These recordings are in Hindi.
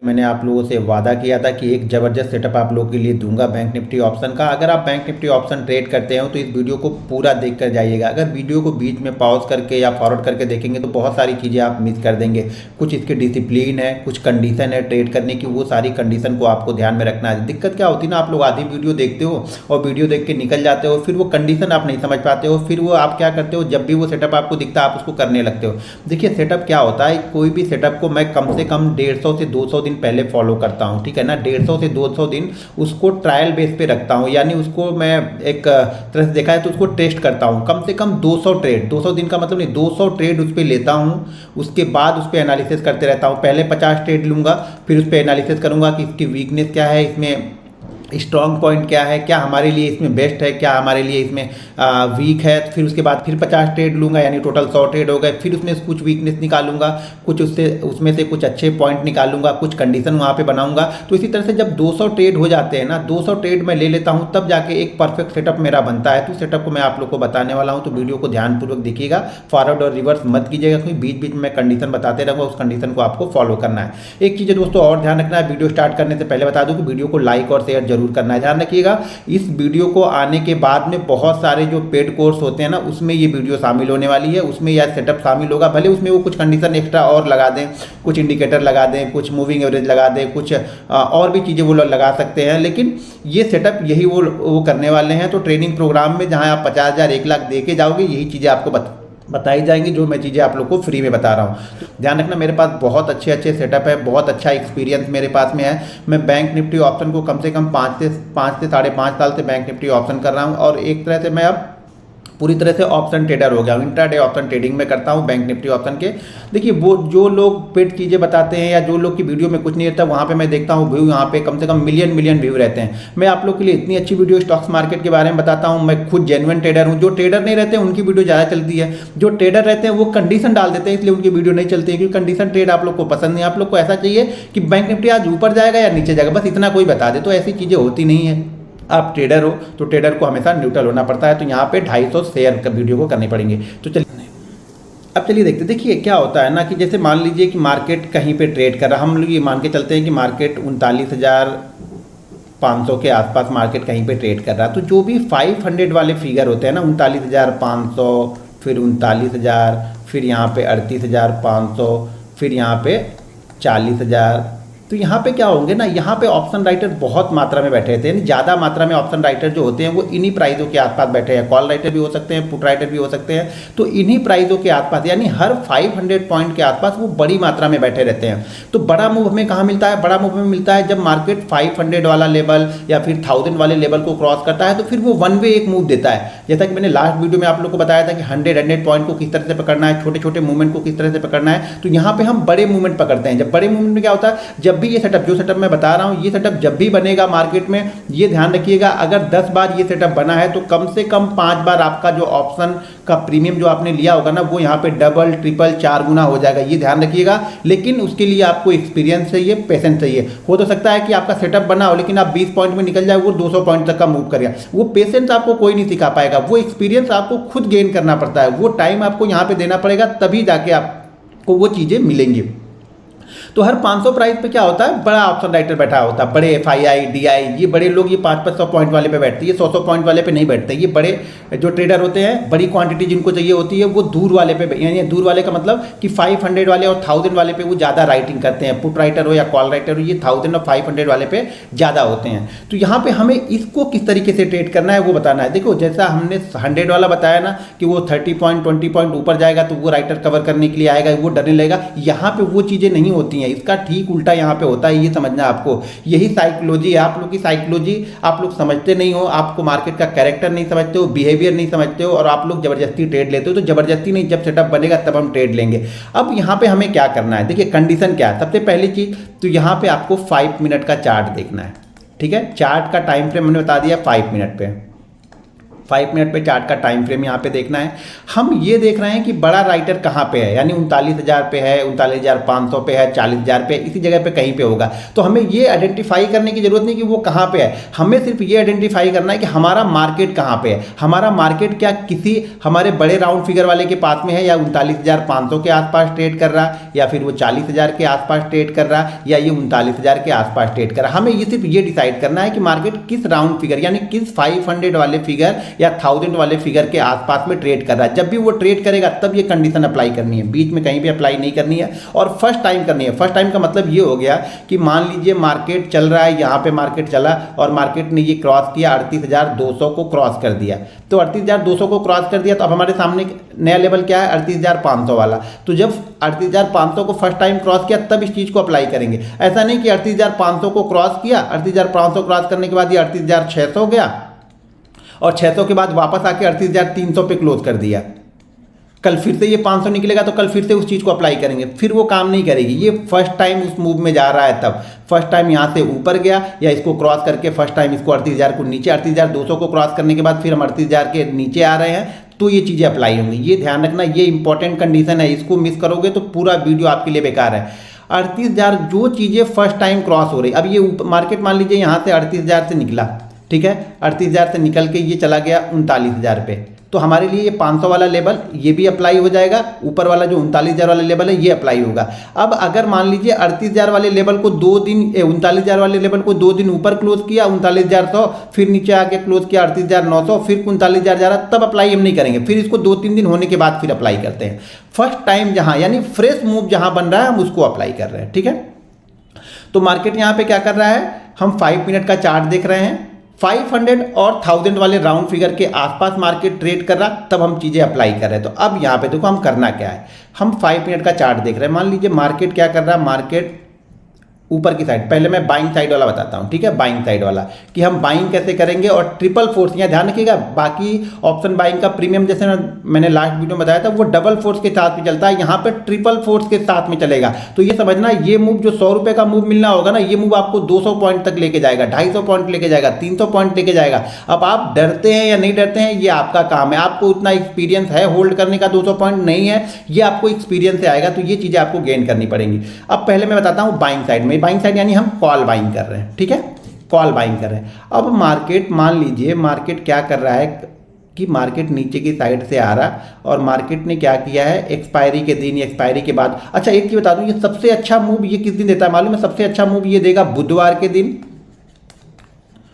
मैंने आप लोगों से वादा किया था कि एक ज़बरदस्त सेटअप आप लोगों के लिए दूंगा बैंक निफ्टी ऑप्शन का। अगर आप बैंक निफ्टी ऑप्शन ट्रेड करते हो तो इस वीडियो को पूरा देख कर जाइएगा। अगर वीडियो को बीच में पॉज करके या फॉरवर्ड करके देखेंगे तो बहुत सारी चीज़ें आप मिस कर देंगे। कुछ इसके डिसिप्लिन है, कुछ कंडीशन है ट्रेड करने की, वो सारी कंडीशन को आपको ध्यान में रखना है। दिक्कत क्या होती है ना, आप लोग आधी वीडियो देखते हो और वीडियो देख के निकल जाते हो, फिर वो कंडीशन आप नहीं समझ पाते हो, फिर वो आप क्या करते हो, जब भी वो सेटअप आपको दिखता है आप उसको करने लगते हो। देखिए सेटअप क्या होता है, कोई भी सेटअप को मैं कम से कम 150 से 200 दिन पहले फॉलो करता हूं, ठीक है ना। 150 से 200 दिन उसको ट्रायल बेस पे रखता हूं, यानी उसको मैं एक तरह से देखा है तो उसको टेस्ट करता हूं। कम से कम 200 ट्रेड, 200 दिन का मतलब नहीं, 200 ट्रेड उस पर लेता हूं। उसके बाद उस पर एनालिसिस करते रहता हूं। पहले 50 ट्रेड लूंगा, फिर उस पर एनालिसिस करूंगा कि इसकी वीकनेस क्या है, इसमें स्ट्रॉन्ग पॉइंट क्या है, क्या हमारे लिए इसमें बेस्ट है, क्या हमारे लिए इसमें वीक है। फिर उसके बाद फिर 50 ट्रेड लूँगा, यानी टोटल 100 ट्रेड हो गए। फिर उसमें कुछ वीकनेस निकालूंगा, कुछ उसमें से कुछ अच्छे पॉइंट निकालूंगा, कुछ कंडीशन वहाँ पे बनाऊंगा। तो इसी तरह से जब 200 ट्रेड हो जाते हैं ना, 200 ट्रेड मैं ले लेता हूँ, तब जाके एक परफेक्ट सेटअप मेरा बनता है। तो सेटअप को मैं आप लोग को बताने वाला हूँ, तो वीडियो को ध्यानपूर्वक देखिएगा, फॉरवर्ड और रिवर्स मत कीजिएगा, क्योंकि बीच बीच में कंडीशन बताते रहूँगा, उस कंडीशन को आपको फॉलो करना है। एक चीज़ दोस्तों और ध्यान रखना है, वीडियो स्टार्ट करने से पहले बता दूँ कि वीडियो को लाइक और शेयर जरूर करना है। ध्यान रखिएगा, इस वीडियो को आने के बाद में बहुत सारे जो पेड कोर्स होते हैं ना, उसमें ये वीडियो शामिल होने वाली है, उसमें यह सेटअप शामिल होगा। भले उसमें वो कुछ कंडीशन एक्स्ट्रा और लगा दें, कुछ इंडिकेटर लगा दें, कुछ मूविंग एवरेज लगा दें, कुछ और भी चीज़ें वो लोग लगा सकते हैं, लेकिन ये सेटअप यही वो करने वाले हैं। तो ट्रेनिंग प्रोग्राम में जहां आप 50,000 1 लाख दे के जाओगे, यही चीज़ें आपको बताई जाएंगी, जो मैं चीज़ें आप लोग को फ्री में बता रहा हूँ। ध्यान रखना, मेरे पास बहुत अच्छे अच्छे सेटअप है, बहुत अच्छा एक्सपीरियंस मेरे पास में है। मैं बैंक निफ्टी ऑप्शन को कम से कम 5 से 5.5 साल से बैंक निफ्टी ऑप्शन कर रहा हूँ, और एक तरह से मैं अब पूरी तरह से ऑप्शन ट्रेडर हो गया हूँ। इंट्राडे ऑप्शन ट्रेडिंग में करता हूँ बैंक निफ्टी ऑप्शन के। देखिए वो जो लोग पेड चीज़ें बताते हैं या जो लोग की वीडियो में कुछ नहीं रहता, वहाँ पे मैं देखता हूँ व्यू, यहाँ पे कम से कम मिलियन व्यू रहते हैं। मैं आप लोग के लिए इतनी अच्छी वीडियो स्टॉक्स मार्केट के बारे में बताता हूँ। मैं खुद जेन्युइन ट्रेडर हूँ। जो ट्रेडर नहीं रहते हैं उनकी वीडियो ज़्यादा चलती है, जो ट्रेडर रहते हैं वो कंडीशन डाल देते हैं, इसलिए उनकी वीडियो नहीं चलती है, क्योंकि कंडीशन ट्रेड आप लोग को पसंद नहीं। आप लोग को ऐसा चाहिए कि बैंक निफ्टी आज ऊपर जाएगा या नीचे जाएगा, बस इतना कोई बता दे। तो ऐसी चीज़ें होती नहीं है। आप ट्रेडर हो तो ट्रेडर को हमेशा न्यूट्रल होना पड़ता है। तो यहाँ पे 250 शेयर का वीडियो को करने पड़ेंगे। तो चलिए अब चलिए देखते। देखिए क्या होता है ना, कि जैसे मान लीजिए कि मार्केट कहीं पे ट्रेड कर रहा, हम लोग ये मान के चलते हैं कि मार्केट 39,500 के आसपास मार्केट कहीं पे ट्रेड कर रहा है। तो जो भी 500 वाले फिगर होते हैं ना, 39,500, फिर 39,000, फिर यहाँ पे 38,500, फिर यहाँ पे 40,000, तो यहाँ पे क्या होंगे ना, यहाँ पे ऑप्शन राइटर बहुत मात्रा में बैठे थे, यानी ज़्यादा मात्रा में ऑप्शन राइटर जो होते हैं वो इन्हीं प्राइसों के आसपास बैठे हैं। कॉल राइटर भी हो सकते हैं, पुट राइटर भी हो सकते हैं। तो इन्हीं प्राइसों के आसपास, यानी हर 500 पॉइंट के आसपास वो बड़ी मात्रा में बैठे रहते हैं। तो बड़ा मूव हमें कहाँ मिलता है? बड़ा मूव हमें मिलता है जब मार्केट 500 वाला लेवल या फिर 1000 वाले लेवल को क्रॉस करता है, तो फिर वो वन वे एक मूव देता है। जैसा कि मैंने लास्ट वीडियो में आप लोग को बताया था कि 100 पॉइंट को किस तरह से पकड़ना है, छोटे छोटे मूवमेंट को किस तरह से पकड़ना है। तो यहाँ पे हम बड़े मूवमेंट पकड़ते हैं। जब बड़े मूवमेंट में क्या होता है, जब भी ये सेटअप, जो सेटअप मैं बता रहा हूं, ये सेटअप जब भी बनेगा मार्केट में, ये ध्यान रखिएगा, अगर 10 बार ये सेटअप बना है तो कम से कम 5 बार आपका जो ऑप्शन का प्रीमियम जो आपने लिया होगा ना, वो यहाँ पे डबल ट्रिपल 4 गुना हो जाएगा। ये ध्यान रखिएगा। लेकिन उसके लिए आपको एक्सपीरियंस चाहिए, पेशेंस चाहिए। हो तो सकता है कि आपका सेटअप बना हो लेकिन आप 20 पॉइंट में निकल जाए, वो 200 पॉइंट तक का मूव करेगा। वो पेशेंस आपको कोई नहीं सिखा पाएगा, वो एक्सपीरियंस आपको खुद गेन करना पड़ता है। वो टाइम आपको यहाँ पे देना पड़ेगा, तभी जाके आपको वो चीज़ें मिलेंगी। तो हर 500 प्राइस पे क्या होता है, बड़ा ऑप्शन राइटर बैठा होता है। बड़े FII DI, ये बड़े लोग ये 500 पॉइंट वाले पे बैठते हैं, ये 100 पॉइंट वाले पे नहीं बैठते। ये बड़े जो ट्रेडर होते हैं, बड़ी क्वांटिटी जिनको चाहिए होती है, वो दूर वाले पे, यानी दूर वाले का मतलब कि 500 वाले और 1000 वाले पे वो ज़्यादा राइटिंग करते हैं। पुट राइटर हो या कॉल राइटर हो, ये 1000 और 500 वाले पे ज़्यादा होते हैं। तो यहाँ पे हमें इसको किस तरीके से ट्रेड करना है वो बताना है। देखो जैसा हमने 100 वाला बताया ना कि वो 30 पॉइंट 20 पॉइंट ऊपर जाएगा तो वो राइटर कवर करने के लिए आएगा, वो डरने लगेगा। यहाँ पे वो चीज़ें नहीं होती हैं, इसका ठीक उल्टा यहाँ पे होता है। ये समझना आपको, यही साइकोलॉजी है। आप लोग की साइकोलॉजी आप लोग समझते नहीं हो, आपको मार्केट का कैरेक्टर नहीं समझते हो, बिहेवियर नहीं समझते हो, और आप लोग जबरदस्ती ट्रेड लेते हो। तो जबरदस्ती नहीं, जब सेटअप बनेगा तब हम ट्रेड लेंगे। अब यहाँ पे हमें क्या करना है, देखिए कंडीशन क्या है। सबसे पहली चीज तो यहाँ पे आपको 5 मिनट का चार्ट देखना है, ठीक है। चार्ट का टाइम फ्रेम मैंने बता दिया 5 मिनट पे। 5 मिनट पे चार्ट का टाइम फ्रेम यहाँ पे देखना है। हम ये देख रहे हैं कि बड़ा राइटर कहाँ पे है, यानी 39,000 पे है, 39,500 पे है, 40,000 पे, इसी जगह पे कहीं पे होगा। तो हमें ये आइडेंटिफाई करने की जरूरत नहीं कि वो कहाँ पे है, हमें सिर्फ ये आइडेंटिफाई करना है कि हमारा मार्केट कहाँ पे है। हमारा मार्केट क्या किसी हमारे बड़े राउंड फिगर वाले के पास में है, या 39,500 के आसपास ट्रेड कर रहा, या फिर वो 40,000 के आसपास ट्रेड कर रहा, या ये 39,000 के आसपास ट्रेड कर रहा। हमें ये सिर्फ ये डिसाइड करना है कि मार्केट किस राउंड फिगर यानी किस 500 वाले फिगर या 1000 वाले फिगर के आसपास में ट्रेड कर रहा है। जब भी वो ट्रेड करेगा तब ये कंडीशन अप्लाई करनी है, बीच में कहीं भी अप्लाई नहीं करनी है, और फर्स्ट टाइम करनी है। फर्स्ट टाइम का मतलब ये हो गया कि मान लीजिए मार्केट चल रहा है, यहाँ पे मार्केट चला और मार्केट ने ये क्रॉस किया, 38,200 को क्रॉस कर दिया। तो 38,200 को क्रॉस कर दिया तो अब हमारे सामने नया लेवल क्या है, 38,500 वाला। तो जब 38,500 को फर्स्ट टाइम क्रॉस किया तब इस चीज़ को अप्लाई करेंगे। ऐसा नहीं कि 38,500 को क्रॉस किया, 38,500 क्रॉस करने के बाद ये 38,600 हो गया और 600 के बाद वापस आके 38,300 पे क्लोज कर दिया। कल फिर से ये 500 निकलेगा तो कल फिर से उस चीज़ को अप्लाई करेंगे, फिर वो काम नहीं करेगी। ये फर्स्ट टाइम उस मूव में जा रहा है, तब फर्स्ट टाइम यहाँ से ऊपर गया या इसको क्रॉस करके फर्स्ट टाइम इसको 38,000 को नीचे, 38,200 को क्रॉस करने के बाद फिर हम 38,000 के नीचे आ रहे हैं, तो ये चीज़ें अप्लाई होंगी। ये ध्यान रखना, ये इंपॉर्टेंट कंडीशन है, इसको मिस करोगे तो पूरा वीडियो आपके लिए बेकार है। 38,000 जो चीज़ें फर्स्ट टाइम क्रॉस हो रही, अब ये मार्केट मान लीजिए यहाँ से 38,000 से निकला, ठीक है, 38,000 से निकल के ये चला गया 39,000 पे, तो हमारे लिए ये 500 वाला लेवल ये भी अप्लाई हो जाएगा, ऊपर वाला जो 39,000 वाला लेवल है ये अप्लाई होगा। अब अगर मान लीजिए 38,000 वाले लेवल को 2 दिन 39,000 वाले लेवल को 2 दिन ऊपर क्लोज किया 39,100, फिर नीचे आके क्लोज किया 38,900, फिर 39,000 जा रहा, तब अप्लाई हम नहीं करेंगे, फिर इसको 2-3 दिन होने के बाद फिर अप्लाई करते हैं। फर्स्ट टाइम जहाँ यानी फ्रेश मूव जहाँ बन रहा है हम उसको अप्लाई कर रहे हैं, ठीक है। तो मार्केट यहाँ पे क्या कर रहा है, हम 5 मिनट का चार्ट देख रहे हैं, 500 और 1000 वाले राउंड फिगर के आसपास मार्केट ट्रेड कर रहा, तब हम चीज़ें अप्लाई कर रहे हैं। तो अब यहाँ पे देखो हम करना क्या है, हम 5 मिनट का चार्ट देख रहे हैं। मान लीजिए मार्केट क्या कर रहा है, मार्केट ऊपर की साइड, पहले मैं बाइंग साइड वाला बताता हूँ, ठीक है, बाइंग साइड वाला कि हम बाइंग कैसे करेंगे और ट्रिपल फोर्स, यहाँ ध्यान रखिएगा, बाकी ऑप्शन बाइंग का प्रीमियम जैसे मैंने लास्ट वीडियो में बताया था वो डबल फोर्स के साथ में चलता है, यहाँ पे ट्रिपल फोर्स के साथ में चलेगा। तो ये समझना, ये मूव जो 100 रुपये का मूव मिलना होगा ना, ये मूव आपको 200 पॉइंट तक लेके जाएगा, 250 पॉइंट लेके जाएगा, 300 पॉइंट लेके जाएगा। अब आप डरते हैं या नहीं डरते हैं ये आपका काम है, आपको उतना एक्सपीरियंस है होल्ड करने का, 200 पॉइंट नहीं है, ये आपको एक्सपीरियंस से आएगा, तो ये चीज़ें आपको गेन करनी पड़ेंगी। अब पहले मैं बताता हूँ बाइंग साइड में, बाइंग साइड यानी हम कॉल बाइंग कर रहे हैं, ठीक है, कॉल बाइंग कर रहे हैं। अब मार्केट, मान लीजिए मार्केट क्या कर रहा है कि मार्केट नीचे की साइड से आ रहा और मार्केट ने क्या किया है, एक्सपायरी के दिन या एक्सपायरी के बाद, अच्छा एक चीज़ बता दूं, ये सबसे अच्छा मूव ये किस दिन देता है मालूम है, सबसे अच्छा मूव ये देगा बुधवार के दिन,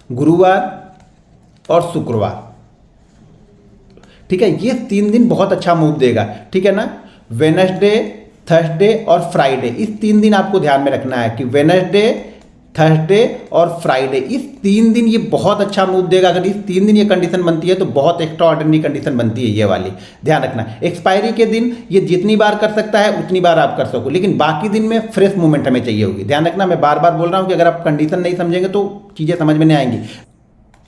गुरुवार और शुक्रवार, ठीक है, ये 3 दिन बहुत अच्छा मूव देगा, ठीक है ना। वेडनेसडे, थर्सडे और फ्राइडे, इस 3 दिन आपको ध्यान में रखना है कि वेडनेसडे, थर्सडे और फ्राइडे, इस 3 दिन ये बहुत अच्छा मूव देगा। अगर इस 3 दिन ये कंडीशन बनती है तो बहुत एक्स्ट्रा ऑर्डिनरी कंडीशन बनती है ये वाली, ध्यान रखना। एक्सपायरी के दिन ये जितनी बार कर सकता है उतनी बार आप कर सको, लेकिन बाकी दिन में फ्रेश मूवमेंट हमें चाहिए होगी, ध्यान रखना। मैं बार बार बोल रहा हूँ कि अगर आप कंडीशन नहीं समझेंगे तो चीज़ें समझ में नहीं आएंगी,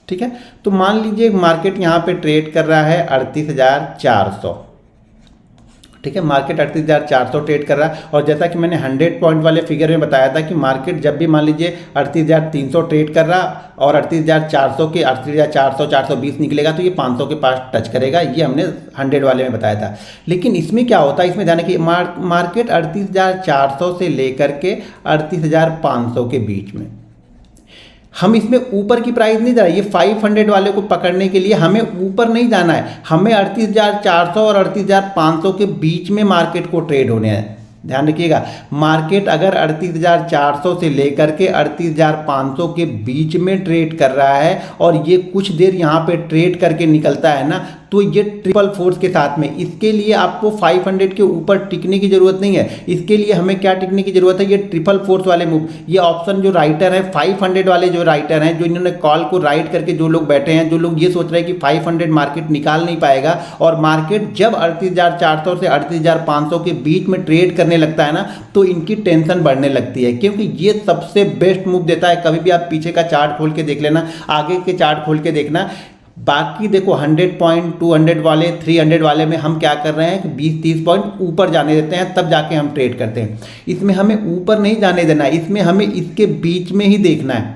ठीक है। तो मान लीजिए मार्केट यहाँ पे ट्रेड कर रहा है 38,400, ठीक है, मार्केट 38,400 ट्रेड कर रहा है, और जैसा कि मैंने 100 पॉइंट वाले फिगर में बताया था कि मार्केट जब भी मान लीजिए 38,300 ट्रेड कर रहा और 38,400 के 38,400 420 निकलेगा तो ये 500 के पास टच करेगा, ये हमने 100 वाले में बताया था। लेकिन इसमें क्या होता है, इसमें ध्यान रखिए, मार्केट 38,400 से लेकर के 38,500 के बीच में, हम इसमें ऊपर की प्राइस नहीं जा रहा है, ये 500 वाले को पकड़ने के लिए हमें ऊपर नहीं जाना है, हमें 38,400 और 38,500 के बीच में मार्केट को ट्रेड होने हैं। ध्यान रखिएगा, मार्केट अगर 38,400 से लेकर के 38,500 के बीच में ट्रेड कर रहा है और ये कुछ देर यहाँ पे ट्रेड करके निकलता है ना, तो ये ट्रिपल फोर्स के साथ में, इसके लिए आपको 500 के ऊपर टिकने की जरूरत नहीं है, इसके लिए हमें क्या टिकने की जरूरत है, ये ट्रिपल फोर्स वाले मूव। ये ऑप्शन जो राइटर है 500 वाले जो राइटर हैं, जो इन्होंने कॉल को राइट करके जो लोग बैठे हैं, जो लोग ये सोच रहे हैं कि 500 मार्केट निकाल नहीं पाएगा, और मार्केट जब 38,400 से 38,500 के बीच में ट्रेड करने लगता है ना, तो इनकी टेंशन बढ़ने लगती है, क्योंकि ये सबसे बेस्ट मूव देता है। कभी भी आप पीछे का चार्ट खोल के देख लेना, आगे के चार्ट खोल के देखना, बाकी देखो 100 पॉइंट, 200 वाले, 300 वाले में हम क्या कर रहे हैं कि 20-30 पॉइंट ऊपर जाने देते हैं, तब जाके हम ट्रेड करते हैं। इसमें हमें ऊपर नहीं जाने देना है, इसमें हमें इसके बीच में ही देखना है,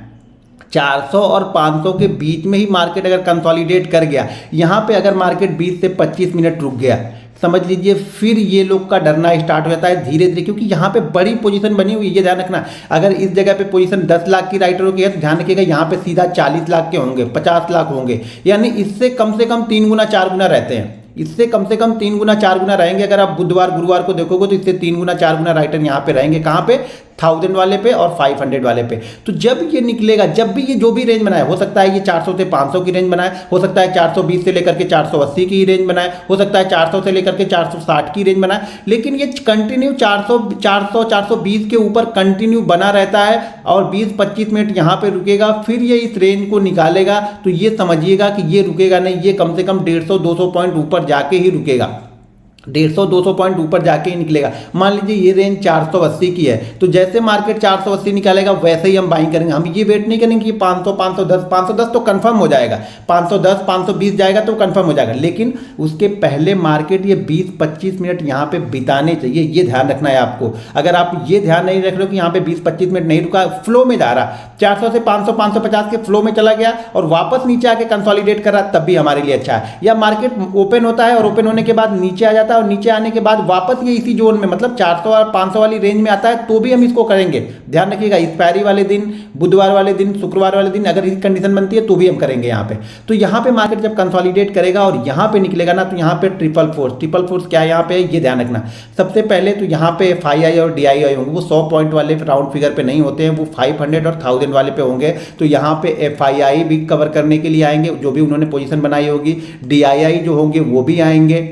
400 और 500 के बीच में ही मार्केट अगर कंसोलिडेट कर गया, यहाँ पे अगर मार्केट 20 से 25 मिनट रुक गया, समझ लीजिए फिर ये लोग का डरना स्टार्ट हो जाता है धीरे धीरे, क्योंकि यहाँ पे बड़ी पोजीशन बनी हुई है। ये ध्यान रखना, अगर इस जगह पे पोजीशन 10 लाख की राइटरों की है तो ध्यान रखिएगा यहाँ पे सीधा 40 लाख के होंगे, 50 लाख होंगे, यानी इससे कम से कम 3 गुना 4 गुना रहते हैं। इससे कम से कम 3 गुना 4 गुना रहेंगे। अगर आप बुधवार गुरुवार को देखोगे तो इससे 3 गुना 4 गुना राइटर यहाँ पे रहेंगे। कहाँ पे? 1000 वाले पे और 500 वाले पे। तो जब ये निकलेगा, जब भी ये जो भी रेंज बनाए, हो सकता है ये 400 से 500 की रेंज बनाए, हो सकता है 420 से लेकर के 480 की रेंज बनाए, हो सकता है 400 से लेकर के 460 की रेंज बनाए, लेकिन ये कंटिन्यू 420 के ऊपर कंटिन्यू बना रहता है और 20-25 मिनट यहाँ पे रुकेगा, फिर ये इस रेंज को निकालेगा। तो ये समझिएगा कि ये रुकेगा नहीं, ये कम से कम 150-200 पॉइंट ऊपर जाके ही रुकेगा, 150-200 पॉइंट ऊपर जाके ही निकलेगा। मान लीजिए ये रेंज 480 की है, तो जैसे मार्केट 480 निकालेगा वैसे ही हम बाइंग करेंगे। हम ये वेट नहीं करेंगे कि 500 510 तो कंफर्म हो जाएगा, 510 520 जाएगा तो कंफर्म हो जाएगा, लेकिन उसके पहले मार्केट ये 20-25 मिनट यहाँ पे बिताने चाहिए। ये ध्यान रखना है आपको। अगर आप ये ध्यान नहीं रख रहे हो कि यहाँ पे 20-25 मिनट नहीं रुका, फ्लो में जा रहा, 400 से 500 550 के फ्लो में चला गया और वापस नीचे आके कंसोलिडेट कर रहा, तब भी हमारे लिए अच्छा है। या मार्केट ओपन होता है और ओपन होने के बाद नीचे आ जाता है और नीचे आने के बाद वापस ये इसी जोन में, मतलब 400 और 500 वाली रेंज में आता है, तो भी हम इसको करेंगे। ध्यान रखिएगा, एक्सपायरी वाले दिन, बुधवार वाले दिन, शुक्रवार वाले दिन अगर इस कंडीशन बनती है तो भी हम करेंगे यहाँ पे। तो यहाँ पे मार्केट जब कंसोलिडेट करेगा और यहाँ पे निकलेगा ना, तो यहाँ पे ट्रिपल फोर्स क्या है यहाँ पे, ये ध्यान रखना। सबसे पहले तो यहाँ पे FII और DII होंगे, वो 100 पॉइंट वाले राउंड फिगर पे नहीं होते हैं, वो 500 और 1000 वाले पे होंगे। तो यहाँ पे FII भी कवर करने के लिए आएंगे, जो भी उन्होंने पोजीशन बनाई होगी, DII जो होंगे वो भी आएंगे,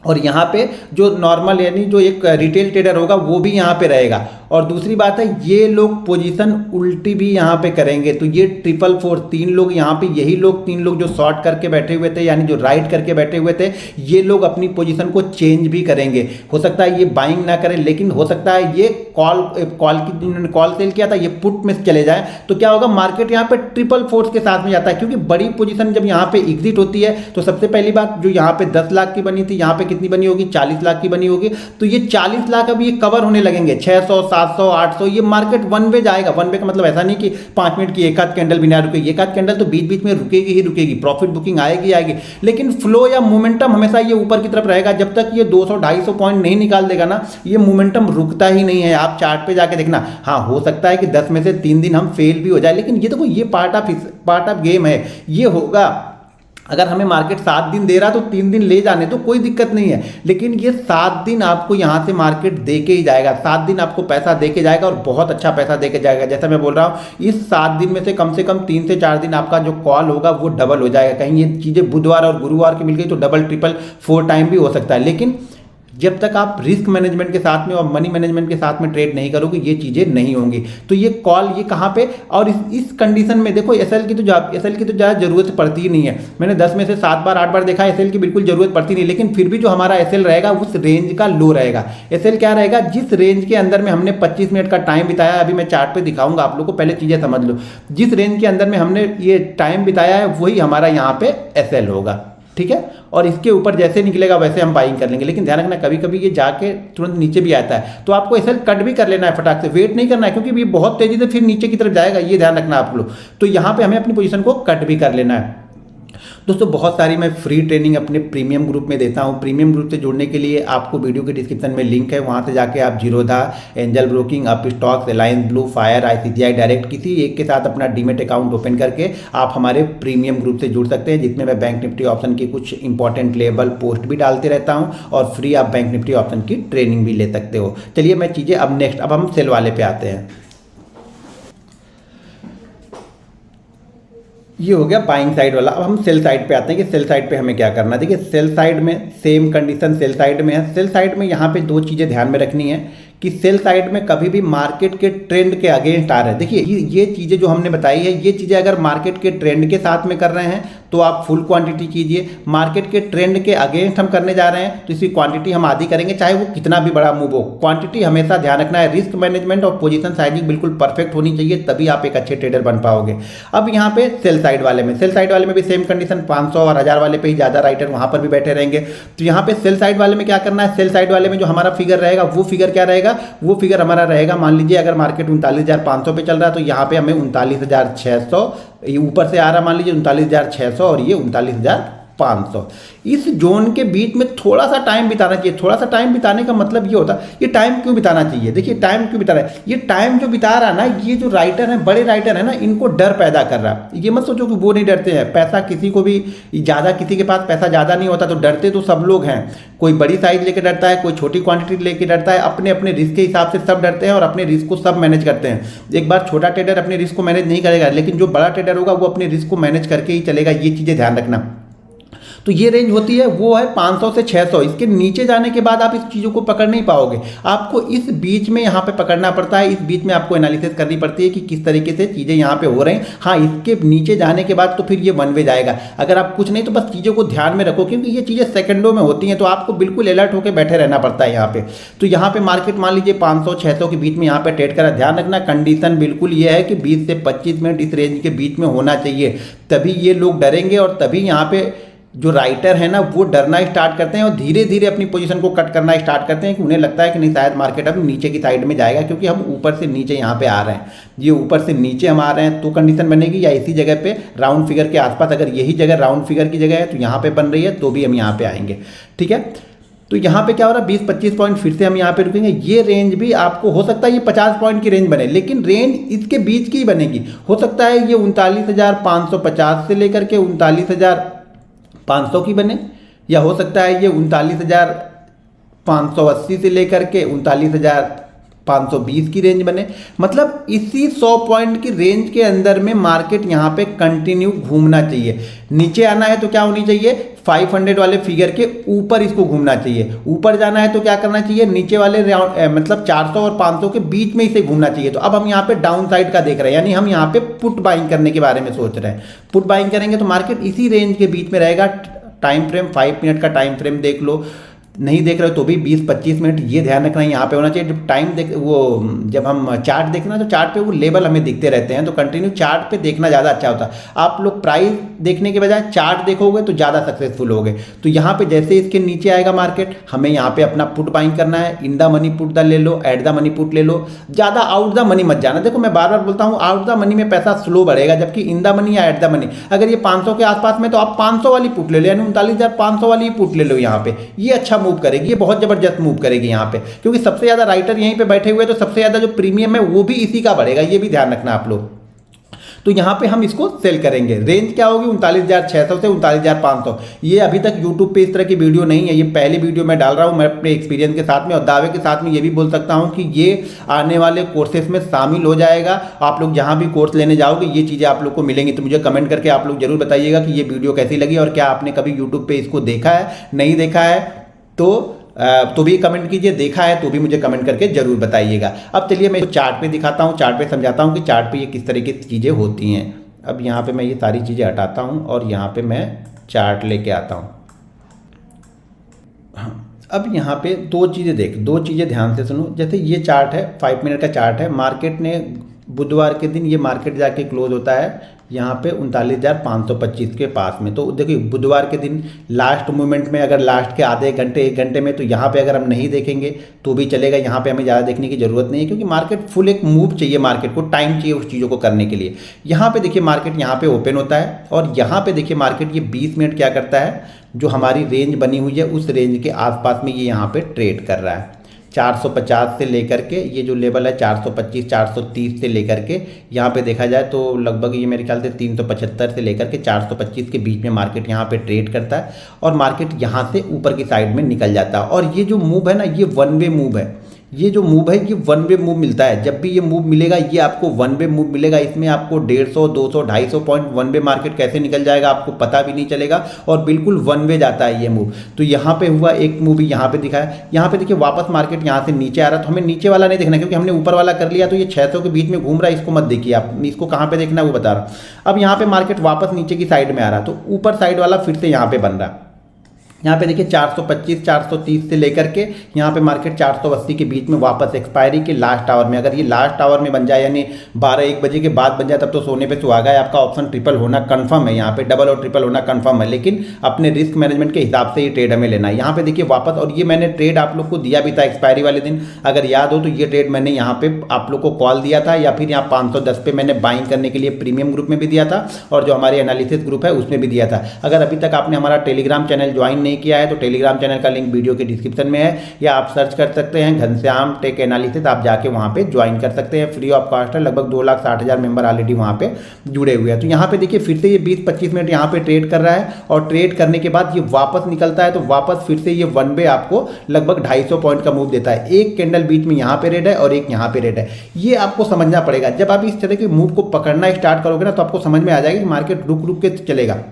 और यहाँ पे जो नॉर्मल यानी जो एक रिटेल ट्रेडर होगा वो भी यहाँ पे रहेगा। और दूसरी बात है, ये लोग पोजीशन उल्टी भी यहाँ पे करेंगे। तो ये ट्रिपल फोर, 3 लोग यहाँ पे, यही लोग 3 लोग जो शॉर्ट करके बैठे हुए थे, यानी जो राइट करके बैठे हुए थे, ये लोग अपनी पोजीशन को चेंज भी करेंगे। हो सकता है ये बाइंग ना करें, लेकिन हो सकता है ये कॉल सेल किया था ये पुट में चले जाए। तो क्या होगा, मार्केट यहाँ पे ट्रिपल फोर्स के साथ में जाता है, क्योंकि बड़ी पोजीशन जब यहाँ पे एग्जिट होती है तो सबसे पहली बात, जो यहाँ पे 10 लाख की बनी थी, यहाँ पे कितनी बनी होगी, 40 लाख की बनी होगी। तो ये 40 लाख अब ये कवर होने लगेंगे, 600 700 800, ये मार्केट वन वे जाएगा। वन वे का मतलब ऐसा नहीं कि 5 मिनट की एक आध कैंडल भी ना रुके, एक आध कैंडल तो बीच बीच में रुकेगी ही रुकेगी, प्रॉफिट बुकिंग आएगी आएगी, लेकिन फ्लो या मोमेंटम हमेशा ये ऊपर की तरफ रहेगा। जब तक ये 200-250 पॉइंट नहीं निकाल देगा ना, ये मोमेंटम रुकता ही नहीं है। आप चार्ट पे जाके देखना, हाँ हो सकता है कि 10 में से 3 दिन हम फेल भी हो जाए, लेकिन ये देखो, ये पार्ट ऑफ गेम है, ये होगा। अगर हमें मार्केट 7 दिन दे रहा तो 3 दिन ले जाने तो कोई दिक्कत नहीं है, लेकिन ये 7 दिन आपको यहाँ से मार्केट दे के ही जाएगा, 7 दिन आपको पैसा दे के जाएगा और बहुत अच्छा पैसा दे के जाएगा। जैसा मैं बोल रहा हूँ, इस 7 दिन में से कम 3 से 4 दिन आपका जो कॉल होगा वो डबल हो जाएगा। कहीं ये चीज़ें बुधवार और गुरुवार की मिल गई तो डबल ट्रिपल 4 टाइम भी हो सकता है, लेकिन जब तक आप रिस्क मैनेजमेंट के साथ में और मनी मैनेजमेंट के साथ में ट्रेड नहीं करोगे, ये चीज़ें नहीं होंगी। तो ये कॉल ये कहाँ पे, और इस कंडीशन में देखो, एसएल की तो ज़्यादा ज़रूरत पड़ती ही नहीं है। मैंने 10 में से 7 बार 8 बार देखा, एसएल की बिल्कुल ज़रूरत पड़ती नहीं, लेकिन फिर भी जो हमारा एसएल रहेगा उस रेंज का लो रहेगा। एसएल क्या रहेगा, जिस रेंज के अंदर में हमने 25 मिनट का टाइम बिताया, अभी मैं चार्ट पर दिखाऊंगा आप लोग को, पहले चीज़ें समझ लो। जिस रेंज के अंदर में हमने ये टाइम बिताया है वही हमारा यहाँ पे एसएल होगा, ठीक है। और इसके ऊपर जैसे निकलेगा वैसे हम बाइंग कर लेंगे, लेकिन ध्यान रखना कभी कभी ये जाके तुरंत नीचे भी आता है, तो आपको एसएल कट भी कर लेना है, फटाक से वेट नहीं करना है, क्योंकि ये बहुत तेजी से फिर नीचे की तरफ जाएगा, ये ध्यान रखना आप लोग। तो यहाँ पे हमें अपनी पोजीशन को कट भी कर लेना है। दोस्तों बहुत सारी मैं फ्री ट्रेनिंग अपने प्रीमियम ग्रुप में देता हूं। प्रीमियम ग्रुप से जुड़ने के लिए आपको वीडियो के डिस्क्रिप्शन में लिंक है, वहां से जाके आप Zerodha, angel broking, up stocks, alliance blue, fire, ICICI direct किसी एक के साथ अपना डीमेट अकाउंट ओपन करके आप हमारे प्रीमियम ग्रुप से जुड़ सकते हैं, जिसमें मैं बैंक निफ्टी ऑप्शन की कुछ इंपॉर्टेंट लेवल पोस्ट भी डालते रहता हूँ और फ्री आप बैंक निफ्टी ऑप्शन की ट्रेनिंग भी ले सकते हो। चलिए मैं चीज़ें अब हम सेल वाले पे आते हैं। ये हो गया बाइंग साइड वाला। अब हम सेल साइड पे आते हैं कि सेल साइड पे हमें क्या करना है। देखिए सेल साइड में सेम कंडीशन सेल साइड में है। सेल साइड में यहाँ पे 2 चीज़ें ध्यान में रखनी है कि सेल साइड में कभी भी मार्केट के ट्रेंड के अगेंस्ट आ रहे हैं। देखिए ये चीज़ें जो हमने बताई है, ये चीज़ें अगर मार्केट के ट्रेंड के साथ में कर रहे हैं तो आप फुल क्वांटिटी कीजिए। मार्केट के ट्रेंड के अगेंस्ट हम करने जा रहे हैं तो इसकी क्वांटिटी हम आधी करेंगे, चाहे वो कितना भी बड़ा मूव हो। क्वांटिटी हमेशा ध्यान रखना है, रिस्क मैनेजमेंट और पोजीशन साइजिंग बिल्कुल परफेक्ट होनी चाहिए, तभी आप एक अच्छे ट्रेडर बन पाओगे। अब यहाँ पे सेल साइड वाले में भी सेम कंडीशन, 500 और 1000 वाले पे ही ज़्यादा राइटर वहाँ पर भी बैठे रहेंगे। तो यहाँ पे सेल साइड वाले में क्या करना है, सेल साइड वाले में जो हमारा फिगर रहेगा वो फिगर क्या रहेगा, रहेगा वो फिगर हमारा रहेगा। मान लीजिए अगर मार्केट 39,500 पे चल रहा है तो यहाँ पे हमें 39,600 ऊपर से आ रहा, मान लीजिए 39,600 और ये 39,500। इस जोन के बीच में थोड़ा सा टाइम बिताना चाहिए। थोड़ा सा टाइम बिताने का मतलब ये होता है, ये टाइम क्यों बिताना चाहिए, देखिए टाइम क्यों बिता रहा है, ये टाइम जो बिता रहा है ना, ये जो राइटर है, बड़े राइटर है ना, इनको डर पैदा कर रहा है। ये मत सोचो कि वो नहीं डरते हैं, पैसा किसी को भी ज़्यादा, किसी के पास पैसा ज़्यादा नहीं होता तो डरते तो सब लोग हैं। कोई बड़ी साइज लेके डरता है, कोई छोटी क्वांटिटी लेके डरता है, अपने अपने रिस्क के हिसाब से सब डरते हैं और अपने रिस्क को सब मैनेज करते हैं। एक बार छोटा ट्रेडर अपने रिस्क को मैनेज नहीं करेगा, लेकिन जो बड़ा ट्रेडर होगा वो अपने रिस्क को मैनेज करके ही चलेगा। ये चीज़ें ध्यान रखना। तो ये रेंज होती है, वो है 500 से 600। इसके नीचे जाने के बाद आप इस चीज़ों को पकड़ नहीं पाओगे, आपको इस बीच में यहाँ पे पकड़ना पड़ता है। इस बीच में आपको एनालिसिस करनी पड़ती है कि किस तरीके से चीज़ें यहाँ पे हो रही हैं। हाँ, इसके नीचे जाने के बाद तो फिर ये वन वे जाएगा। अगर आप कुछ नहीं तो बस चीज़ों को ध्यान में रखो, क्योंकि ये चीज़ें सेकंडों में होती हैं, तो आपको बिल्कुल अलर्ट होकर बैठे रहना पड़ता है यहाँ पे। तो यहाँ पे मार्केट मान लीजिए 500-600 के बीच में यहाँ पे ट्रेड करा। ध्यान रखना, कंडीशन बिल्कुल ये है कि 20 से 25 मिनट इस रेंज के बीच में होना चाहिए, तभी ये लोग डरेंगे और तभी यहाँ पे जो राइटर है ना वो डरना स्टार्ट करते हैं और धीरे धीरे अपनी पोजीशन को कट करना स्टार्ट करते हैं कि उन्हें लगता है कि नहीं शायद मार्केट अब नीचे की साइड में जाएगा, क्योंकि हम ऊपर से नीचे यहाँ पे आ रहे हैं। ये ऊपर से नीचे हम आ रहे हैं तो कंडीशन बनेगी, या इसी जगह पे राउंड फिगर के आसपास, अगर यही जगह राउंड फिगर की जगह है तो यहाँ पे बन रही है तो भी हम यहाँ पे आएंगे। ठीक है, तो यहाँ पे क्या हो रहा है, 20-25 पॉइंट फिर से हम यहाँ पे रुकेंगे। ये रेंज भी आपको हो सकता है ये 50 पॉइंट की रेंज बने, लेकिन रेंज इसके बीच की बनेगी। हो सकता है ये 39,550 से लेकर के 39,500 की बने, या हो सकता है ये 39,580 से लेकर के 39,520 की रेंज बने। मतलब इसी 100 पॉइंट की रेंज के अंदर में मार्केट यहाँ पे कंटिन्यू घूमना चाहिए। नीचे आना है तो क्या होनी चाहिए, 500 वाले फिगर के ऊपर इसको घूमना चाहिए। ऊपर जाना है तो क्या करना चाहिए, नीचे वाले मतलब 400 और 500 के बीच में इसे घूमना चाहिए। तो अब हम यहाँ पे डाउन साइड का देख रहे हैं, यानी हम यहाँ पे पुट बाइंग करने के बारे में सोच रहे हैं। पुट बाइंग करेंगे तो मार्केट इसी रेंज के बीच में रहेगा। टाइम फ्रेम 5 मिनट का टाइम फ्रेम देख लो, नहीं देख रहे हो तो भी 20-25 मिनट ये ध्यान रखना यहाँ पे होना चाहिए। जब टाइम देख वो जब हम चार्ट देखना तो चार्ट पे वो लेवल हमें दिखते रहते हैं, तो कंटिन्यू चार्ट पे देखना ज़्यादा अच्छा होता है। आप लोग प्राइस देखने के बजाय चार्ट देखोगे तो ज़्यादा सक्सेसफुल होगे। तो यहाँ पे जैसे इसके नीचे आएगा मार्केट, हमें यहाँ पे अपना पुट बाइंग करना है। In the money put the ले लो, एट द मनी पुट ले लो, ज़्यादा आउट द मनी मत जाना। देखो मैं बार बार बोलता हूँ, आउट द मनी में पैसा स्लो बढ़ेगा, जबकि इन द मनी या एट द मनी अगर ये 500 के आसपास में तो आप 500 वाली पुट ले लो, यानी 39,500 वाली पुट ले लो। यहाँ पे ये अच्छा मूव करेगी, ये बहुत जबरदस्त मूव करेगी यहाँ पे, क्योंकि सबसे ज्यादा राइटर यहीं पे बैठे हुए, तो सबसे ज्यादा जो प्रीमियम है वो भी इसी का बढ़ेगा, ये भी ध्यान रखना आप लोग। तो यहाँ पे हम इसको सेल करेंगे। रेंज क्या होगी, 39,600 से 39,500। ये अभी तक यूट्यूब पे इस तरह की वीडियो नहीं है, ये पहली वीडियो मैं डाल रहा हूँ मैं अपने एक्सपीरियंस के साथ में, और दावे के साथ में ये भी बोल सकता हूँ कि ये आने वाले कोर्सेज में शामिल हो जाएगा। आप लोग जहाँ भी कोर्स लेने जाओगे ये चीज़ें आप लोग को मिलेंगी। तो मुझे कमेंट करके आप लोग जरूर बताइएगा कि ये वीडियो कैसी लगी, और क्या आपने कभी यूट्यूब पर इसको देखा है, नहीं देखा है तो भी कमेंट कीजिए, देखा है तो भी मुझे कमेंट करके जरूर बताइएगा। अब चलिए मैं चार्ट पे दिखाता हूँ, चार्ट पे समझाता हूँ कि चार्ट पे ये किस तरीके की चीज़ें होती हैं। अब यहाँ पे मैं ये सारी चीज़ें हटाता हूँ और यहाँ पे मैं चार्ट लेके आता हूँ। अब यहाँ पे दो चीज़ें ध्यान से सुनो। जैसे ये चार्ट है, 5 मिनट का चार्ट है। मार्केट ने बुधवार के दिन ये मार्केट जाके क्लोज होता है यहाँ पे 39,525 के पास में। तो देखिए बुधवार के दिन लास्ट मोमेंट में, अगर लास्ट के आधे घंटे 1 घंटे में, तो यहाँ पे अगर हम नहीं देखेंगे तो भी चलेगा। यहाँ पे हमें ज़्यादा देखने की ज़रूरत नहीं है, क्योंकि मार्केट फुल एक मूव चाहिए, मार्केट को टाइम चाहिए उस चीज़ों को करने के लिए। यहाँ पे देखिए मार्केट यहाँ पे ओपन होता है, और यहाँ पे देखिए मार्केट ये 20 मिनट क्या करता है, जो हमारी रेंज बनी हुई है उस रेंज के आसपास में ये यहाँ पे ट्रेड कर रहा है। 450 से लेकर के ये जो लेवल है 425 430 से लेकर के यहाँ पे देखा जाए तो लगभग ये मेरे ख्याल से 375 से लेकर के 425 के बीच में मार्केट यहाँ पे ट्रेड करता है, और मार्केट यहाँ से ऊपर की साइड में निकल जाता है। और ये जो मूव है ना, ये वन वे मूव है। ये जो मूव है ये वन वे मूव मिलता है। जब भी ये मूव मिलेगा ये आपको वन वे मूव मिलेगा। इसमें आपको 150 200 250 पॉइंट वन वे मार्केट कैसे निकल जाएगा आपको पता भी नहीं चलेगा, और बिल्कुल वन वे जाता है ये मूव। तो यहाँ पे हुआ एक मूव भी यहाँ पे दिखाया। यहाँ पे देखिए वापस मार्केट यहाँ से नीचे आ रहा, तो हमें नीचे वाला नहीं देखना, क्योंकि हमने ऊपर वाला कर लिया। तो ये 600 के बीच में घूम रहा है, इसको मत देखिए आप, इसको कहाँ पे देखना है वो बता रहा हूँ। अब यहाँ पे मार्केट वापस नीचे की साइड में आ रहा, तो ऊपर साइड वाला फिर से यहाँ पे बन रहा। यहाँ पे देखिए 425 430 से लेकर के यहाँ पे मार्केट 480 के बीच में वापस एक्सपायरी के लास्ट आवर में, अगर ये लास्ट आवर में बन जाए यानी 12-1 बजे के बाद बन जाए तब तो सोने पे सुहागा है, आपका ऑप्शन ट्रिपल होना कंफर्म है, यहाँ पे डबल और ट्रिपल होना कंफर्म है। लेकिन अपने रिस्क मैनेजमेंट के हिसाब से ये ट्रेड हमें लेना है। यहाँ पे देखिए वापस, और ये मैंने ट्रेड आप लोग को दिया भी था एक्सपायरी वाले दिन, अगर याद हो तो ये ट्रेड मैंने यहाँ पे आप लोग को कॉल दिया था, या फिर यहाँ 510 पे मैंने बाइंग करने के लिए प्रीमियम ग्रुप में भी दिया था और जो हमारे एनालिसिस ग्रुप है उसमें भी दिया था। अगर अभी तक आपने हमारा टेलीग्राम चैनल ज्वाइन नहीं किया है तो टेलीग्राम चैनल का लिंक वीडियो के डिस्क्रिप्शन में है, या आप सर्च कर सकते हैं घनश्याम टेक एनालिसिस, आप जाके वहां पे ज्वाइन कर सकते हैं, फ्री ऑफ कॉस्ट है। लगभग 2,60,000 मेंबर ऑलरेडी वहां पे जुड़े हुए हैं। तो यहाँ पे देखिए फिर से ये 20-25 मिनट यहाँ पे ट्रेड कर रहा है और ट्रेड करने के बाद ये वापस निकलता है, तो वापस फिर से ये वन वे आपको लगभग 250 पॉइंट का मूव देता है। एक कैंडल बीच में यहाँ पे रेड है और एक यहाँ पे रेड है, ये आपको समझना पड़ेगा। जब आप इस तरह के मूव को पकड़ना स्टार्ट करोगे ना तो आपको समझ में आ जाएगा कि मार्केट रुक रुक के चलेगा।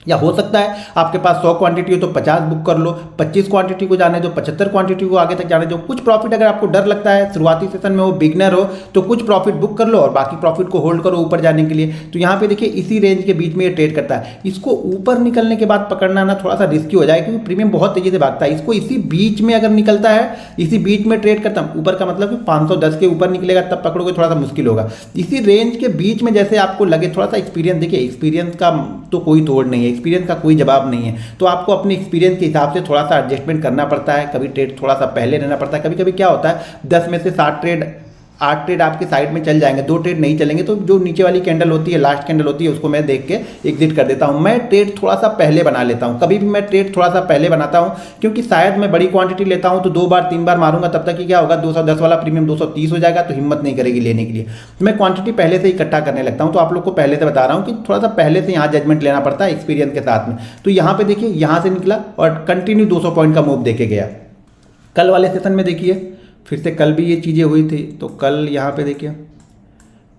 या हो सकता है आपके पास 100 क्वांटिटी हो तो 50 बुक कर लो, 25 क्वांटिटी को जाने दो, 75 क्वांटिटी को आगे तक जाने दो। कुछ प्रॉफिट अगर आपको डर लगता है, शुरुआती सेशन में हो, बिगनर हो, तो कुछ प्रॉफिट बुक कर लो और बाकी प्रॉफिट को होल्ड करो ऊपर जाने के लिए। तो यहाँ पे देखिए इसी रेंज के बीच में ये ट्रेड करता है। इसको ऊपर निकलने के बाद पकड़ना ना थोड़ा सा रिस्की हो जाए क्योंकि प्रीमियम बहुत तेजी से भागता है। इसको इसी बीच में अगर निकलता है, इसी बीच में ट्रेड करता हूँ, ऊपर का मतलब कि 510 के ऊपर निकलेगा तब पकड़ोगे, थोड़ा सा मुश्किल होगा। इसी रेंज के बीच में जैसे आपको लगे, थोड़ा सा एक्सपीरियंस, देखिए एक्सपीरियंस का तो कोई तोड़ नहीं है, एक्सपीरियंस का कोई जवाब नहीं है, तो आपको अपने एक्सपीरियंस के हिसाब से थोड़ा सा एडजस्टमेंट करना पड़ता है। कभी ट्रेड थोड़ा सा पहले रहना पड़ता है, कभी कभी क्या होता है 10 में से 7 ट्रेड 8 ट्रेड आपके साइड में चल जाएंगे, 2 ट्रेड नहीं चलेंगे, तो जो नीचे वाली कैंडल होती है, लास्ट कैंडल होती है, उसको मैं देख के एग्जिट कर देता हूं। मैं ट्रेड थोड़ा सा पहले बना लेता हूं, कभी भी मैं ट्रेड थोड़ा सा पहले बनाता हूं क्योंकि शायद मैं बड़ी क्वांटिटी लेता हूं तो 2 बार 3 बार मारूंगा, तब तक कि क्या होगा 210 वाला प्रीमियम 230 हो जाएगा, तो हिम्मत नहीं करेगी लेने के लिए। मैं क्वांटिटी पहले से इकट्ठा करने लगता हूं, तो आप लोग को पहले से बता रहा हूं कि थोड़ा सा पहले से यहाँ जजमेंट लेना पड़ता है एक्सपीरियंस के साथ में। तो यहाँ पे देखिए यहाँ से निकला और कंटिन्यू 200 पॉइंट का मूव देके गया। कल वाले सेशन में देखिए फिर से कल भी ये चीज़ें हुई थी, तो कल यहाँ पे देखिए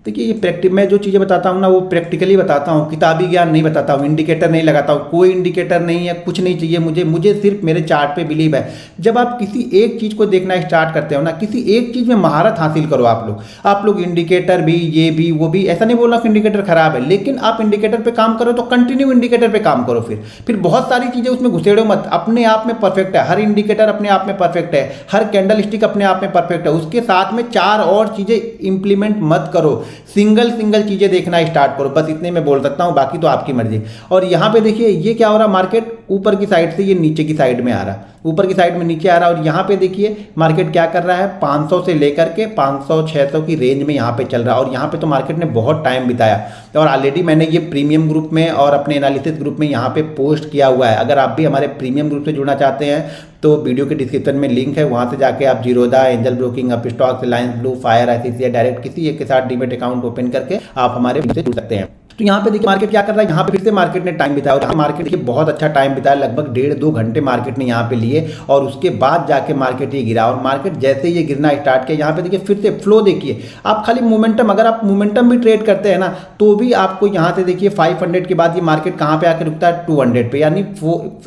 ये मैं जो चीज़ें बताता हूँ ना वो प्रैक्टिकली बताता हूँ, किताबी ज्ञान नहीं बताता हूँ, इंडिकेटर नहीं लगाता हूँ, कोई इंडिकेटर नहीं है, कुछ नहीं चाहिए मुझे सिर्फ मेरे चार्ट पे बिलीव है। जब आप किसी एक चीज़ को देखना स्टार्ट करते हो ना, किसी एक चीज़ में महारत हासिल करो आप लोग इंडिकेटर भी, ये भी वो भी, ऐसा नहीं बोल रहा कि इंडिकेटर खराब है, लेकिन आप इंडिकेटर पर काम करो तो कंटिन्यू इंडिकेटर पर काम करो, फिर बहुत सारी चीज़ें उसमें घुसेड़ो मत। अपने आप में परफेक्ट है, हर इंडिकेटर अपने आप में परफेक्ट है, हर कैंडल स्टिक अपने आप में परफेक्ट है, उसके साथ में 4 और चीज़ें इंप्लीमेंट मत करो, सिंगल चीजें देखना स्टार्ट करो। बस इतने मैं बोल सकता हूं, बाकी तो आपकी मर्जी। और यहां पे देखिए ये क्या हो रहा, मार्केट ऊपर की साइड से ये नीचे की साइड में आ रहा, ऊपर की साइड में नीचे आ रहा, और यहाँ पे देखिए मार्केट क्या कर रहा है, 500 से लेकर के 500-600 की रेंज में यहाँ पे चल रहा है। और यहाँ पे तो मार्केट ने बहुत टाइम बिताया और ऑलरेडी मैंने ये प्रीमियम ग्रुप में और अपने एनालिसिस ग्रुप में यहाँ पे पोस्ट किया हुआ है। अगर आप भी हमारे प्रीमियम ग्रुप से जुड़ना चाहते हैं तो वीडियो के डिस्क्रिप्शन में लिंक है, वहाँ से जाके आप Zerodha, angel broking, Upstox, Reliance blue, fire, ICICI direct किसी एक के साथ डीमेट अकाउंट ओपन करके आप हमारे से जुड़ सकते हैं। तो यहाँ पे देखिए मार्केट क्या कर रहा है, यहाँ पे फिर से मार्केट ने टाइम बिताया, और मार्केट देखिए बहुत अच्छा टाइम बिताया, लगभग 1.5-2 घंटे मार्केट ने यहाँ पे लिए और उसके बाद जाके मार्केट ये गिरा। और मार्केट जैसे ये गिरना स्टार्ट किया, यहाँ पे देखिए फिर से फ्लो देखिए आप, खाली मोमेंटम, अगर आप मोमेंटम भी ट्रेड करते हैं ना तो भी आपको यहाँ से देखिए 500 के बाद ये मार्केट कहाँ पे आके रुकता है, 200 पे, यानी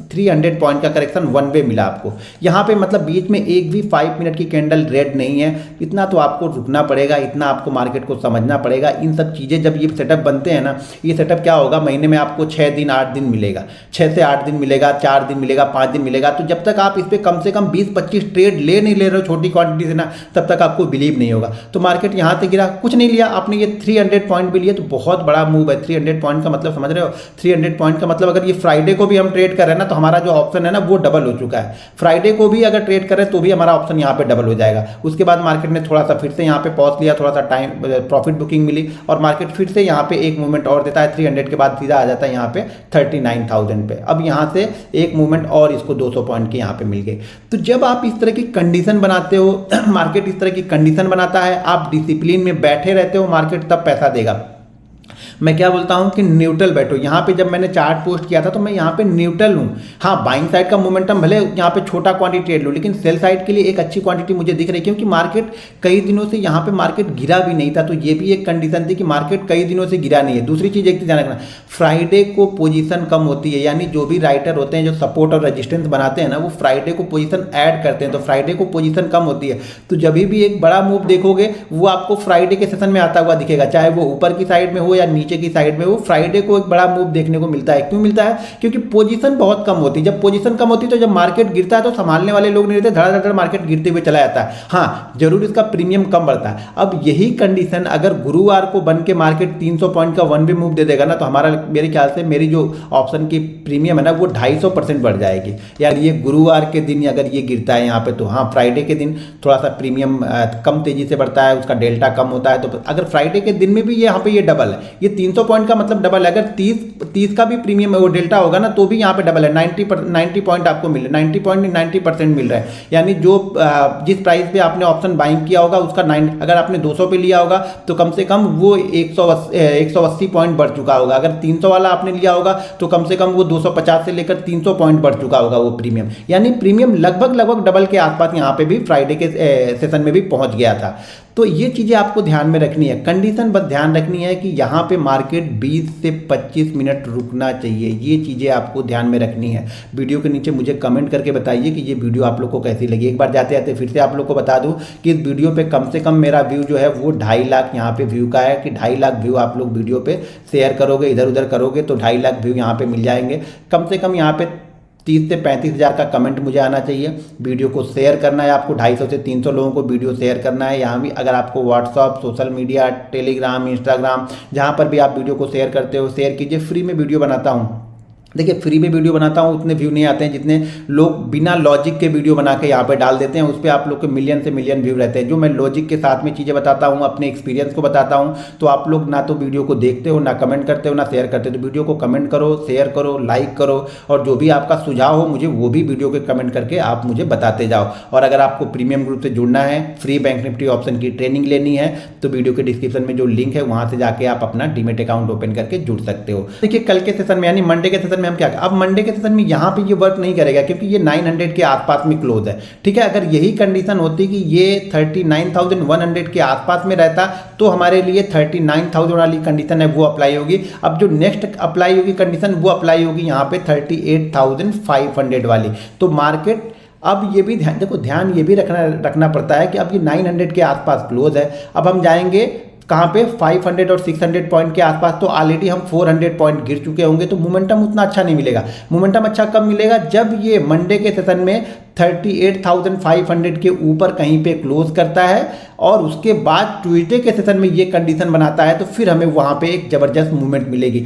300 पॉइंट का करेक्शन वन वे मिला आपको यहाँ पे। मतलब बीच में एक भी 5 मिनट की कैंडल रेड नहीं है, इतना तो आपको रुकना पड़ेगा, इतना आपको मार्केट को समझना पड़ेगा। इन सब चीज़ें जब ये सेटअप बनते हैं ना, ये सेटअप क्या होगा, महीने में आपको 6 दिन 8 दिन मिलेगा, 6 से 8 दिन मिलेगा, 4 दिन मिलेगा, 5 दिन मिलेगा। तो जब तक आप इस पर कम से कम 20-25 ट्रेड नहीं ले रहे हो छोटी क्वांटिटी से ना, तब तक आपको बिलीव नहीं होगा। तो मार्केट यहाँ से गिरा, कुछ नहीं लिया आपने, ये 300 पॉइंट भी लिए तो बहुत बड़ा मूव है। 300 पॉइंट का मतलब समझ रहे हो, 300 पॉइंट का मतलब अगर ये फ्राइडे को भी हम ट्रेड कर रहे हैं ना तो हमारा जो ऑप्शन है ना वो डबल हो चुका है। फ्राइडे को भी अगर ट्रेड करें तो भी हमारा ऑप्शन यहाँ पे डबल हो जाएगा। उसके बाद मार्केट ने थोड़ा सा फिर से यहाँ पे पॉज लिया, थोड़ा सा टाइम प्रॉफिट बुकिंग मिली और मार्केट फिर से यहाँ पे एक मूवमेंट और देता है, 300 के बाद सीधा आ जाता है यहाँ पे 39,000 पे। अब यहाँ से एक मूवमेंट और इसको 200 पॉइंट के यहाँ पे मिल गए। तो जब आप इस तरह की कंडीशन बनाते हो, मार्केट इस तरह की कंडीशन बनाता है, आप डिसिप्लिन में बैठे रहते हो, मार्केट तब पैसा देगा। मैं क्या बोलता हूं कि न्यूट्रल बैठो। यहाँ पे जब मैंने चार्ट पोस्ट किया था तो मैं यहाँ पे न्यूट्रल हूँ। हाँ, बाइंग साइड का मोमेंटम भले यहाँ पे छोटा क्वांटिटी ट्रेड लो, लेकिन सेल साइड के लिए एक अच्छी क्वांटिटी मुझे दिख रही है, क्योंकि मार्केट कई दिनों से यहाँ पे मार्केट गिरा भी नहीं था। तो ये भी एक कंडीशन थी कि मार्केट कई दिनों से गिरा नहीं है। दूसरी चीज़ एक ध्यान रखना, फ्राइडे को पोजीशन कम होती है, यानी जो भी राइटर होते हैं जो सपोर्ट और रेजिस्टेंस बनाते हैं ना, वो फ्राइडे को पोजीशन ऐड करते हैं, तो फ्राइडे को पोजीशन कम होती है। तो जब भी एक बड़ा मूव देखोगे वो आपको फ्राइडे के सेशन में आता हुआ दिखेगा, चाहे वो ऊपर की साइड में हो या नीचे की साइड में, वो फ्राइडे को एक बड़ा मूव देखने को मिलता है। क्यों मिलता है? क्योंकि पोजीशन बहुत कम होती है। जब पोजीशन कम होती है तो जब मार्केट गिरता है तो संभालने वाले लोग नहीं रहते, धड़ाधड़ मार्केट गिरते हुए चला जाता है। हाँ, जरूर इसका प्रीमियम कम बढ़ता है। अब यही कंडीशन अगर गुरुवार को बन के मार्केट 300 पॉइंट का वन वे मूव दे देगा ना, तो हमारा मेरे ख्याल से मेरी जो ऑप्शन की प्रीमियम है ना वो 250% बढ़ जाएगी। यार ये गुरुवार के दिन अगर ये गिरता है यहाँ पे, तो हाँ फ्राइडे के दिन थोड़ा सा प्रीमियम कम तेजी से बढ़ता है, उसका डेल्टा कम होता है। तो अगर फ्राइडे के दिन में भी यहाँ पे ये डबल है, ये 300 पॉइंट का मतलब डबल है। अगर 30 का भी प्रीमियम वो डेल्टा होगा ना तो भी यहाँ पे डबल है, 90 पॉइंट आपको मिल रहा है, 90 पॉइंट नहीं 90% मिल रहा है। यानी जो जिस प्राइस पे आपने ऑप्शन बाइंग किया होगा उसका अगर आपने 200 पे लिया होगा तो कम से कम वो 180 पॉइंट बढ़ चुका होगा। अगर 300 वाला आपने लिया होगा तो कम से कम वो 250 से लेकर 300 पॉइंट बढ़ चुका होगा वो प्रीमियम। यानी प्रीमियम लगभग डबल के आसपास यहाँ पे भी फ्राइडे के सेशन में भी पहुंच गया था। तो ये चीज़ें आपको ध्यान में रखनी है। कंडीशन बस ध्यान रखनी है कि यहाँ पे मार्केट 20 से 25 मिनट रुकना चाहिए। ये चीज़ें आपको ध्यान में रखनी है। वीडियो के नीचे मुझे कमेंट करके बताइए कि ये वीडियो आप लोग को कैसी लगी। एक बार जाते जाते फिर से आप लोग को बता दूं कि इस वीडियो पे कम से कम मेरा व्यू जो है वो 2.5 लाख यहाँ पे व्यू का है, कि 2.5 लाख व्यू आप लोग वीडियो पे शेयर करोगे, इधर उधर करोगे तो 2.5 लाख व्यू यहाँ पे मिल जाएंगे। कम से कम यहाँ पे 30 से 35 हज़ार का कमेंट मुझे आना चाहिए। वीडियो को शेयर करना है आपको, 250 से 300 लोगों को वीडियो शेयर करना है। यहाँ भी अगर आपको WhatsApp, social media, Telegram, Instagram, जहाँ पर भी आप वीडियो को शेयर करते हो शेयर कीजिए। फ्री में वीडियो बनाता हूँ, देखिए फ्री में वीडियो बनाता हूँ, उतने व्यू नहीं आते हैं जितने लोग बिना लॉजिक के वीडियो बना के यहाँ पे डाल देते हैं। उस पर आप लोग के मिलियन से मिलियन व्यू रहते हैं। जो मैं लॉजिक के साथ में चीज़ें बताता हूँ, अपने एक्सपीरियंस को बताता हूँ, तो आप लोग ना तो वीडियो को देखते हो, ना कमेंट करते हो, ना शेयर करते हो। तो वीडियो को कमेंट करो, शेयर करो, लाइक करो, और जो भी आपका सुझाव हो मुझे वो भी वीडियो के कमेंट करके आप मुझे बताते जाओ। और अगर आपको प्रीमियम ग्रुप से जुड़ना है, फ्री बैंक निफ्टी ऑप्शन की ट्रेनिंग लेनी है, तो वीडियो के डिस्क्रिप्शन में जो लिंक है वहाँ से जाके आप अपना डीमैट अकाउंट ओपन करके जुड़ सकते हो। देखिए कल के सेशन में यानी मंडे के सेशन में हम क्या, अब मंडे के सेशन में यहाँ पे ये वर्क नहीं करेगा क्योंकि ये 900 के आसपास में क्लोज है। ठीक है, अगर यही कंडीशन होती कि ये 39,100 के आसपास में रहता तो हमारे लिए 39,000 वाली कंडीशन है वो अप्लाई होगी। अब जो नेक्स्ट अप्लाई होगी कंडीशन वो अप्लाई होगी यहाँ पे 38,500 वाली। तो मार्केट अब ये भी ध्यान ये भी रखना पड़ता है कि अब ये 900 के आसपास क्लोज है। अब हम जाएंगे कहाँ पे 500 और 600 पॉइंट के आसपास, तो ऑलरेडी हम 400 पॉइंट गिर चुके होंगे। तो मोमेंटम उतना अच्छा नहीं मिलेगा। मोमेंटम अच्छा कब मिलेगा? जब ये मंडे के सेशन में 38,500 के ऊपर कहीं पे क्लोज करता है और उसके बाद ट्यूसडे के सेशन में ये कंडीशन बनाता है, तो फिर हमें वहाँ पे एक ज़बरदस्त मूवमेंट मिलेगी।